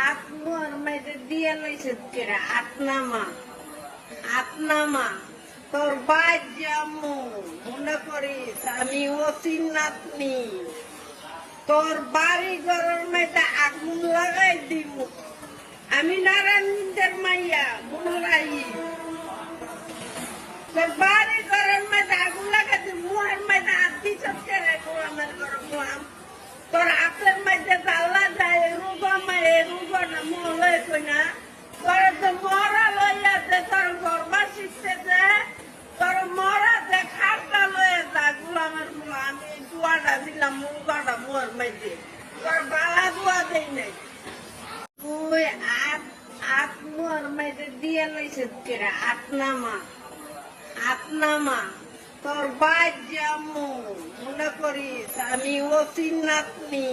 আত্মার মাঝে দিয়ে লইছে কেরা আত্নামা তোর বাদ জামু মনে করিস আমি অসীম নাতনি তোর বাড়ি ঘরের মধ্যে আগুন লাগাই দিব আমি নারায়ণদের মাইয়া মনোরাই তোর বাড়ি ঘরের মধ্যে আগুন লাগাই দিব মুহের মধ্যে আত্মি সৎকারে গোলামের ঘর মুহাম তোর হাতের মধ্যে জাল্লা যায় রুগ না মলে কই না তোর তো মরা লইয়াছে তোর গর্বা শিখতেছে তোর মরা যে খাটটা লয়ে যা গোলামের মুলা আমি দুয়াটা দিলাম মুগাটা মুহের মধ্যে তোর বালা দুয়া দেই নাই তুই মুহের মধ্যে দিয়ে লইছে কেরা আত্নামা তোর বাদ জামু মনে করিস আমি অসীম নাতনি